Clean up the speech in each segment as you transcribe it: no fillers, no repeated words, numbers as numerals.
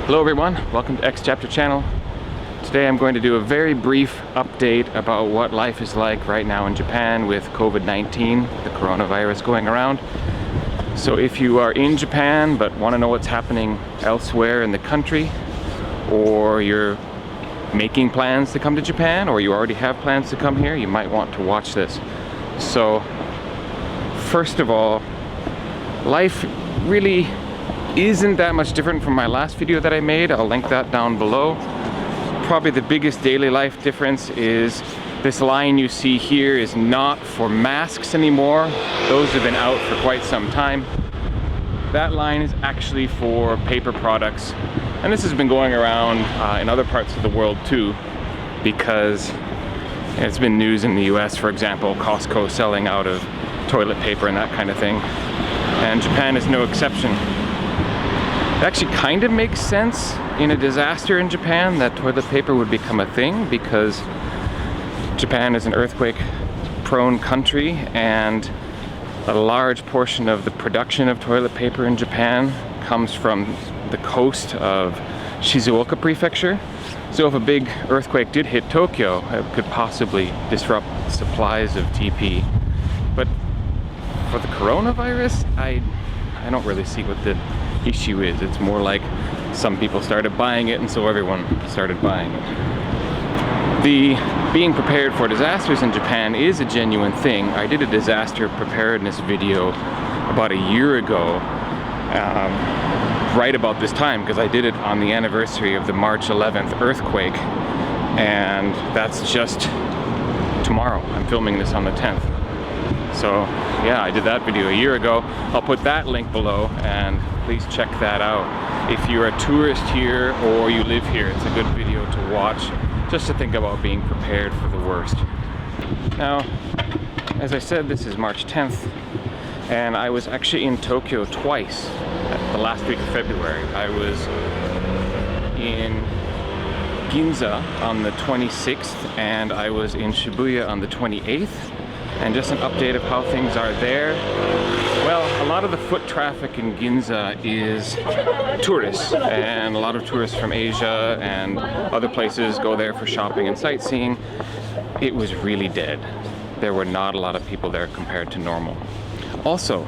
Hello everyone, welcome to X Chapter channel. Today I'm going to do a very brief update about what life is like right now in Japan with COVID-19, the coronavirus going around. So if you are in Japan but want to know what's happening elsewhere in the country, or you're making plans to come to Japan, or you already have plans to come here, you might want to watch this. So first of all, life really isn't that much different from my last video that I made. I'll link that down below. Probably the biggest daily life difference is this line you see here is not for masks anymore. Those have been out for quite some time. That line is actually for paper products. And this has been going around in other parts of the world too, because it's been news in the US, for example, Costco selling out of toilet paper and that kind of thing. And Japan is no exception. It actually kind of makes sense in a disaster in Japan that toilet paper would become a thing, because Japan is an earthquake-prone country, and a large portion of the production of toilet paper in Japan comes from the coast of Shizuoka Prefecture. So if a big earthquake did hit Tokyo, it could possibly disrupt supplies of TP. But for the coronavirus, I don't really see what the issue is. It's more like some people started buying it, and so everyone started buying it. The being prepared for disasters in Japan is a genuine thing. I did a disaster preparedness video about a year ago, right about this time, because I did it on the anniversary of the March 11th earthquake, and that's just tomorrow. I'm filming this on the 10th. So yeah, I did that video a year ago. I'll put that link below, and please check that out. If you're a tourist here or you live here, it's a good video to watch, just to think about being prepared for the worst. Now, as I said, this is March 10th, and I was actually in Tokyo twice at the last week of February. I was in Ginza on the 26th, and I was in Shibuya on the 28th. And just an update of how things are there. Well, a lot of the foot traffic in Ginza is tourists, and a lot of tourists from Asia and other places go there for shopping and sightseeing. It was really dead. There were not a lot of people there compared to normal. Also,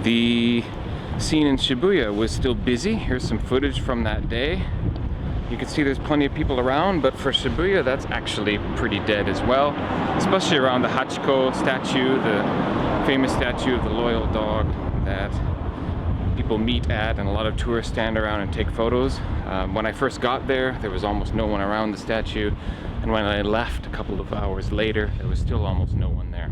the scene in Shibuya was still busy. Here's some footage from that day. You can see there's plenty of people around, but for Shibuya, that's actually pretty dead as well, especially around the Hachiko statue, the famous statue of the loyal dog that people meet at, and a lot of tourists stand around and take photos. When I first got there, there was almost no one around the statue, and when I left a couple of hours later, there was still almost no one there.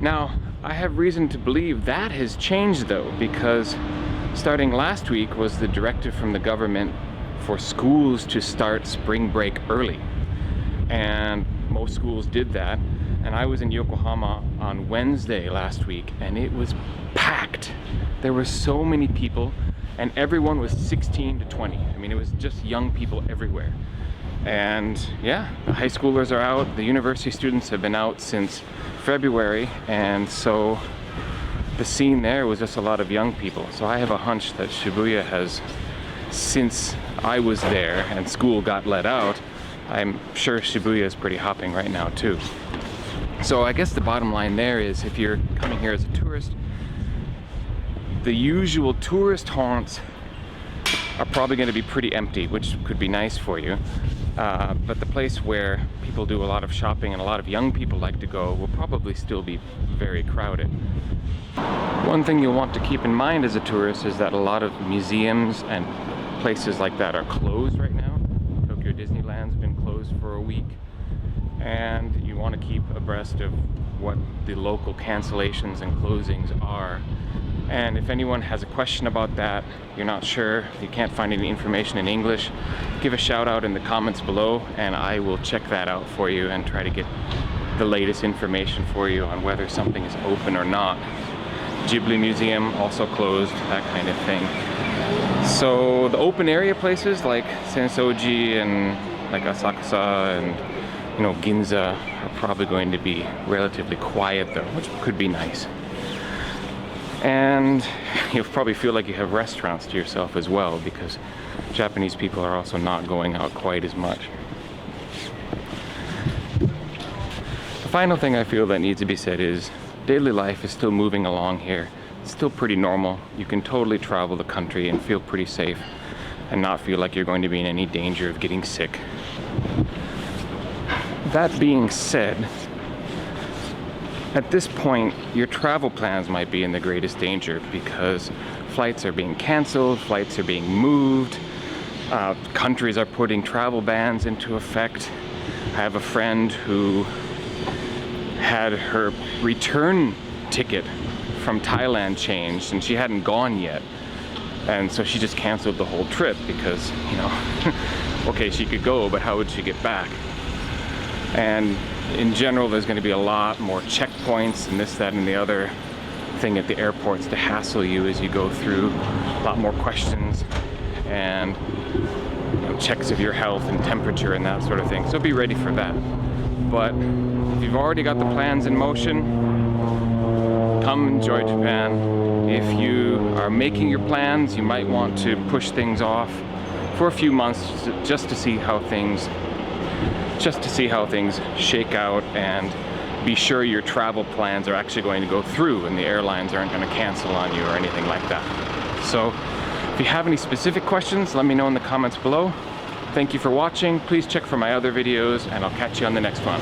Now, I have reason to believe that has changed though, because starting last week was the directive from the government for schools to start spring break early, and most schools did that. And I was in Yokohama on Wednesday last week, and it was packed. There were so many people, and everyone was 16 to 20. I mean, it was just young people everywhere. And yeah, the high schoolers are out, the university students have been out since February, and so the scene there was just a lot of young people. So I have a hunch that Shibuya has, since I was there and school got let out, I'm sure Shibuya is pretty hopping right now too. So I guess the bottom line there is, if you're coming here as a tourist, the usual tourist haunts are probably going to be pretty empty, which could be nice for you. But the place where people do a lot of shopping and a lot of young people like to go will probably still be very crowded. One thing you'll want to keep in mind as a tourist is that a lot of museums and places like that are closed right now. Tokyo Disneyland's been closed for a week, and you want to keep abreast of what the local cancellations and closings are. And if anyone has a question about that, you're not sure, you can't find any information in English, give a shout out in the comments below, and I will check that out for you and try to get the latest information for you on whether something is open or not. Ghibli Museum also closed, that kind of thing. So the open area places like Sensoji and like Asakusa and Ginza are probably going to be relatively quiet though, which could be nice. And you'll probably feel like you have restaurants to yourself as well, because Japanese people are also not going out quite as much. The final thing I feel that needs to be said is daily life is still moving along here. It's still pretty normal. You can totally travel the country and feel pretty safe and not feel like you're going to be in any danger of getting sick. That being said, at this point, your travel plans might be in the greatest danger because flights are being canceled, flights are being moved, countries are putting travel bans into effect. I have a friend who had her return ticket from Thailand changed and she hadn't gone yet. And so she just canceled the whole trip because, you know, okay, she could go, but how would she get back? And in general, there's going to be a lot more checkpoints and this, that, and the other thing at the airports to hassle you as you go through. A lot more questions and, you know, checks of your health and temperature and that sort of thing. So be ready for that. But if you've already got the plans in motion, come enjoy Japan. If you are making your plans, you might want to push things off for a few months just to see how things shake out and be sure your travel plans are actually going to go through and the airlines aren't going to cancel on you or anything like that. So if you have any specific questions, let me know in the comments below. Thank you for watching. Please check for my other videos and I'll catch you on the next one.